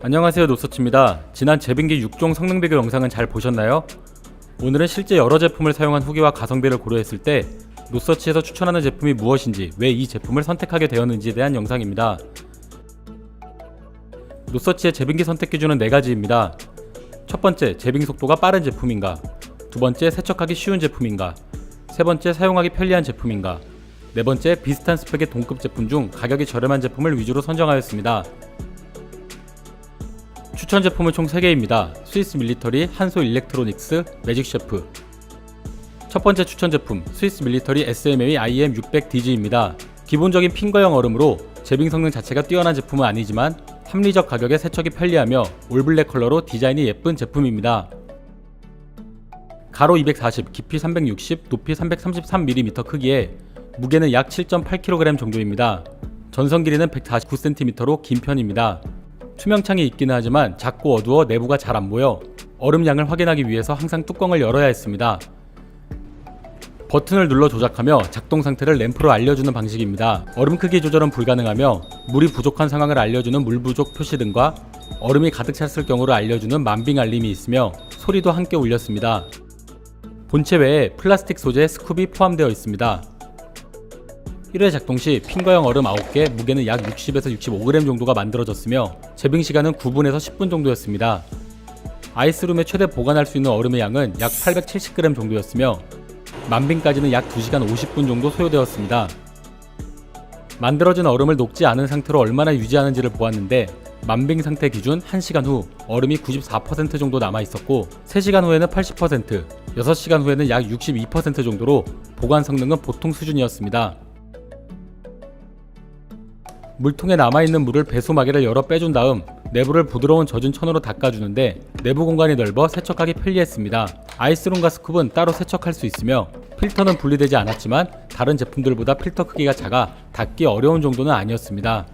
안녕하세요, 노서치입니다. 지난 제빙기 6종 성능 비교 영상은 잘 보셨나요? 오늘은 실제 여러 제품을 사용한 후기와 가성비를 고려했을 때 노서치에서 추천하는 제품이 무엇인지, 왜 이 제품을 선택하게 되었는지에 대한 영상입니다. 노서치의 제빙기 선택 기준은 4가지입니다. 첫 번째, 제빙 속도가 빠른 제품인가? 두 번째, 세척하기 쉬운 제품인가? 세 번째, 사용하기 편리한 제품인가? 네 번째, 비슷한 스펙의 동급 제품 중 가격이 저렴한 제품을 위주로 선정하였습니다. 추천 제품은 총 3개입니다. 스위스 밀리터리, 한소 일렉트로닉스, 매직셰프. 첫 번째 추천 제품, 스위스 밀리터리 SMA IM600DG입니다. 기본적인 핀거형 얼음으로 제빙 성능 자체가 뛰어난 제품은 아니지만 합리적 가격에 세척이 편리하며 올블랙 컬러로 디자인이 예쁜 제품입니다. 가로 240, 깊이 360, 높이 333mm 크기에 무게는 약 7.8kg 정도입니다. 전선 길이는 149cm로 긴 편입니다. 투명창이 있기는 하지만 작고 어두워 내부가 잘 안 보여 얼음 양을 확인하기 위해서 항상 뚜껑을 열어야 했습니다. 버튼을 눌러 조작하며 작동 상태를 램프로 알려주는 방식입니다. 얼음 크기 조절은 불가능하며 물이 부족한 상황을 알려주는 물 부족 표시등과 얼음이 가득 찼을 경우를 알려주는 만빙 알림이 있으며 소리도 함께 울렸습니다. 본체 외에 플라스틱 소재의 스쿱이 포함되어 있습니다. 1회 작동 시 핀거형 얼음 9개, 무게는 약 60에서 65g 정도가 만들어졌으며 제빙 시간은 9분에서 10분 정도였습니다. 아이스룸에 최대 보관할 수 있는 얼음의 양은 약 870g 정도였으며 만빙까지는 약 2시간 50분 정도 소요되었습니다. 만들어진 얼음을 녹지 않은 상태로 얼마나 유지하는지를 보았는데 만빙 상태 기준 1시간 후 얼음이 94% 정도 남아있었고 3시간 후에는 80%, 6시간 후에는 약 62% 정도로 보관 성능은 보통 수준이었습니다. 물통에 남아있는 물을 배수마개를 열어 빼준 다음 내부를 부드러운 젖은 천으로 닦아주는데 내부 공간이 넓어 세척하기 편리했습니다. 아이스룸과 스쿱은 따로 세척할 수 있으며 필터는 분리되지 않았지만 다른 제품들보다 필터 크기가 작아 닫기 어려운 정도는 아니었습니다.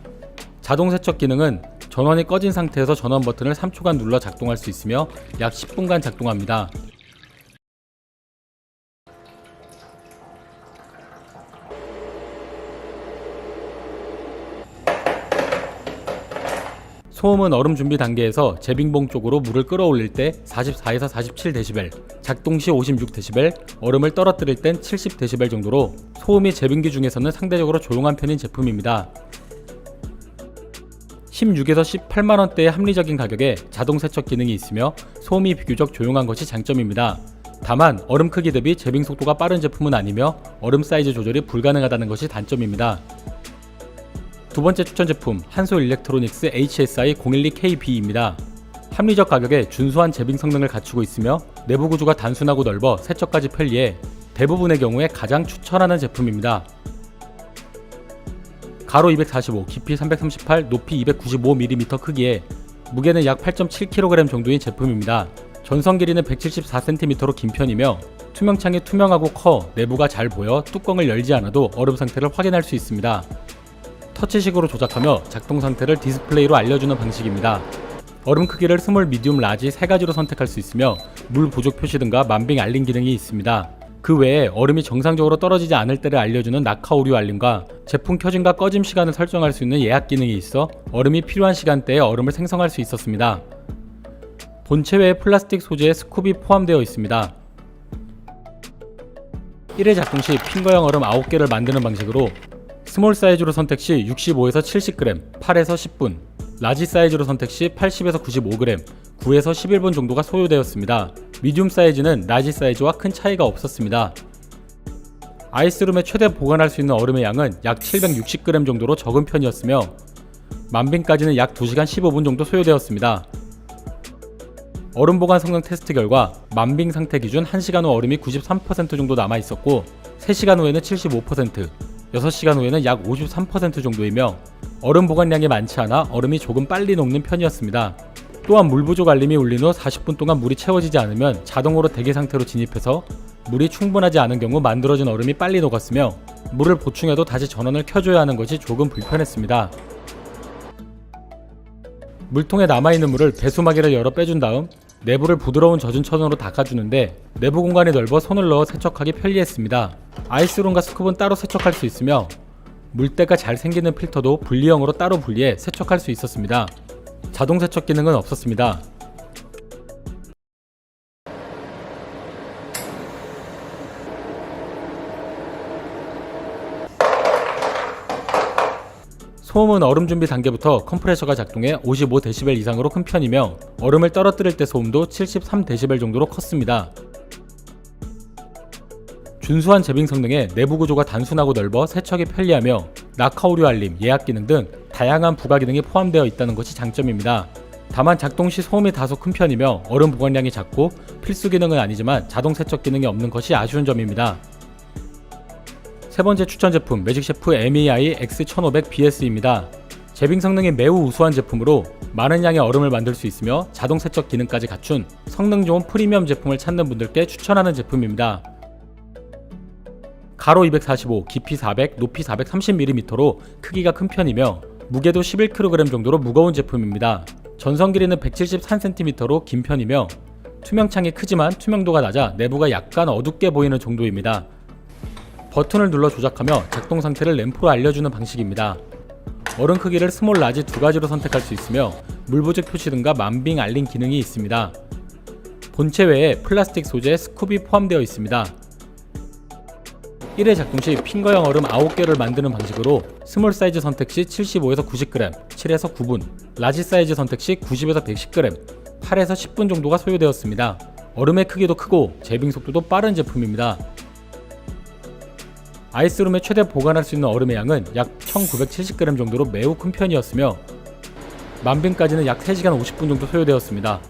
자동 세척 기능은 전원이 꺼진 상태에서 전원 버튼을 3초간 눌러 작동할 수 있으며 약 10분간 작동합니다. 소음은 얼음 준비 단계에서 제빙봉 쪽으로 물을 끌어올릴 때 44에서 47dB, 작동 시 56dB, 얼음을 떨어뜨릴 땐 70dB 정도로 소음이 제빙기 중에서는 상대적으로 조용한 편인 제품입니다. 16에서 18만원대의 합리적인 가격에 자동 세척 기능이 있으며 소음이 비교적 조용한 것이 장점입니다. 다만 얼음 크기 대비 제빙 속도가 빠른 제품은 아니며 얼음 사이즈 조절이 불가능하다는 것이 단점입니다. 두 번째 추천 제품, 한소 일렉트로닉스 HSI012KB입니다. 합리적 가격에 준수한 제빙 성능을 갖추고 있으며 내부 구조가 단순하고 넓어 세척까지 편리해 대부분의 경우에 가장 추천하는 제품입니다. 가로 245, 깊이 338, 높이 295mm 크기에 무게는 약 8.7kg 정도인 제품입니다. 전선 길이는 174cm로 긴 편이며 투명창이 투명하고 커 내부가 잘 보여 뚜껑을 열지 않아도 얼음 상태를 확인할 수 있습니다. 터치식으로 조작하며 작동 상태를 디스플레이로 알려주는 방식입니다. 얼음 크기를 스몰, 미디움, 라지 3가지로 선택할 수 있으며 물 부족 표시 등과 만빙 알림 기능이 있습니다. 그 외에 얼음이 정상적으로 떨어지지 않을 때를 알려주는 낙하 오류 알림과 제품 켜짐과 꺼짐 시간을 설정할 수 있는 예약 기능이 있어 얼음이 필요한 시간대에 얼음을 생성할 수 있었습니다. 본체 외에 플라스틱 소재의 스쿱이 포함되어 있습니다. 1회 작동 시 핀거형 얼음 9개를 만드는 방식으로 스몰 사이즈로 선택 시 65에서 70g, 8에서 10분, 라지 사이즈로 선택 시 80에서 95g, 9에서 11분 정도가 소요되었습니다. 미디움 사이즈는 라지 사이즈와 큰 차이가 없었습니다. 아이스룸에 최대 보관할 수 있는 얼음의 양은 약 760g 정도로 적은 편이었으며 만빙까지는 약 2시간 15분 정도 소요되었습니다. 얼음 보관 성능 테스트 결과 만빙 상태 기준 1시간 후 얼음이 93% 정도 남아있었고 3시간 후에는 75%, 6시간 후에는 약 53% 정도이며 얼음 보관량이 많지 않아 얼음이 조금 빨리 녹는 편이었습니다. 또한 물 부족 알림이 울린 후 40분 동안 물이 채워지지 않으면 자동으로 대기 상태로 진입해서 물이 충분하지 않은 경우 만들어진 얼음이 빨리 녹았으며 물을 보충해도 다시 전원을 켜줘야 하는 것이 조금 불편했습니다. 물통에 남아있는 물을 배수마개를 열어 빼준 다음 내부를 부드러운 젖은 천으로 닦아주는데 내부 공간이 넓어 손을 넣어 세척하기 편리했습니다. 아이스룸과 스쿱은 따로 세척할 수 있으며 물때가 잘 생기는 필터도 분리형으로 따로 분리해 세척할 수 있었습니다. 자동 세척 기능은 없었습니다. 소음은 얼음 준비 단계부터 컴프레셔가 작동해 55dB 이상으로 큰 편이며 얼음을 떨어뜨릴 때 소음도 73dB 정도로 컸습니다. 준수한 제빙 성능에 내부 구조가 단순하고 넓어 세척이 편리하며 낙하 오류 알림, 예약 기능 등 다양한 부가 기능이 포함되어 있다는 것이 장점입니다. 다만 작동 시 소음이 다소 큰 편이며 얼음 보관량이 작고 필수 기능은 아니지만 자동 세척 기능이 없는 것이 아쉬운 점입니다. 세 번째 추천 제품 매직셰프 MEI X1500BS입니다. 제빙 성능이 매우 우수한 제품으로 많은 양의 얼음을 만들 수 있으며 자동 세척 기능까지 갖춘 성능 좋은 프리미엄 제품을 찾는 분들께 추천하는 제품입니다. 가로 245, 깊이 400, 높이 430mm로 크기가 큰 편이며 무게도 11kg 정도로 무거운 제품입니다. 전선 길이는 173cm로 긴 편이며 투명창이 크지만 투명도가 낮아 내부가 약간 어둡게 보이는 정도입니다. 버튼을 눌러 조작하며 작동 상태를 램프로 알려주는 방식입니다. 얼음 크기를 스몰, 라지 두 가지로 선택할 수 있으며 물 부족 표시 등과 만빙 알림 기능이 있습니다. 본체 외에 플라스틱 소재의 스쿱이 포함되어 있습니다. 1회 작동 시 핑거형 얼음 9개를 만드는 방식으로 스몰 사이즈 선택 시 75에서 90g, 7에서 9분, 라지 사이즈 선택 시 90에서 110g, 8에서 10분 정도가 소요되었습니다. 얼음의 크기도 크고 제빙 속도도 빠른 제품입니다. 아이스룸에 최대 보관할 수 있는 얼음의 양은 약 1970g 정도로 매우 큰 편이었으며 만빙까지는 약 3시간 50분 정도 소요되었습니다.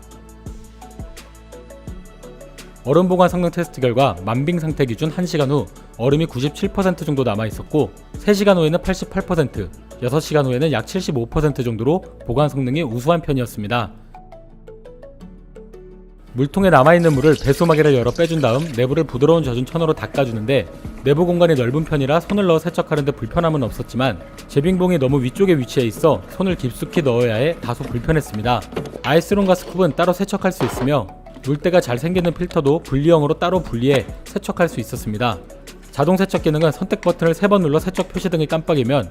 얼음 보관 성능 테스트 결과 만빙 상태 기준 1시간 후 얼음이 97% 정도 남아있었고 3시간 후에는 88%, 6시간 후에는 약 75% 정도로 보관 성능이 우수한 편이었습니다. 물통에 남아있는 물을 배수막이를 열어 빼준 다음 내부를 부드러운 젖은 천으로 닦아주는데 내부 공간이 넓은 편이라 손을 넣어 세척하는데 불편함은 없었지만 제빙봉이 너무 위쪽에 위치해 있어 손을 깊숙이 넣어야 해 다소 불편했습니다. 아이스룸과 스쿱은 따로 세척할 수 있으며 물때가 잘 생기는 필터도 분리형으로 따로 분리해 세척할 수 있었습니다. 자동 세척 기능은 선택 버튼을 3번 눌러 세척 표시 등이 깜빡이면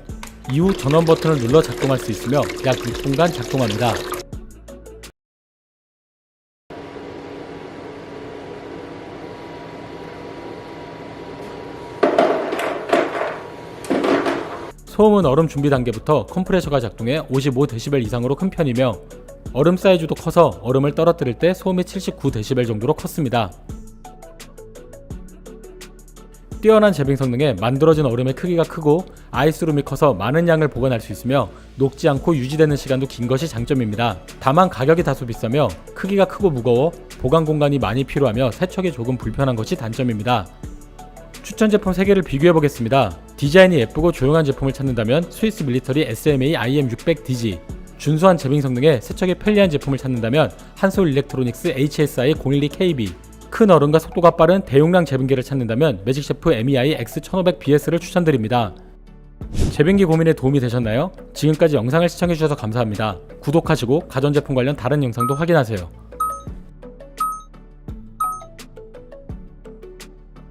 이후 전원 버튼을 눌러 작동할 수 있으며 약 6분간 작동합니다. 소음은 얼음 준비 단계부터 컴프레셔가 작동해 55dB 이상으로 큰 편이며 얼음 사이즈도 커서 얼음을 떨어뜨릴 때 소음이 79dB 정도로 컸습니다. 뛰어난 제빙 성능에 만들어진 얼음의 크기가 크고 아이스룸이 커서 많은 양을 보관할 수 있으며 녹지 않고 유지되는 시간도 긴 것이 장점입니다. 다만 가격이 다소 비싸며 크기가 크고 무거워 보관 공간이 많이 필요하며 세척이 조금 불편한 것이 단점입니다. 추천 제품 3개를 비교해보겠습니다. 디자인이 예쁘고 조용한 제품을 찾는다면 스위스 밀리터리 SMA IM600DG, 준수한 제빙 성능에 세척이 편리한 제품을 찾는다면 한솔 일렉트로닉스 HSI 012KB, 큰 얼음과 속도가 빠른 대용량 제빙기를 찾는다면 매직셰프 MEI X1500BS를 추천드립니다. 제빙기 고민에 도움이 되셨나요? 지금까지 영상을 시청해주셔서 감사합니다. 구독하시고 가전제품 관련 다른 영상도 확인하세요.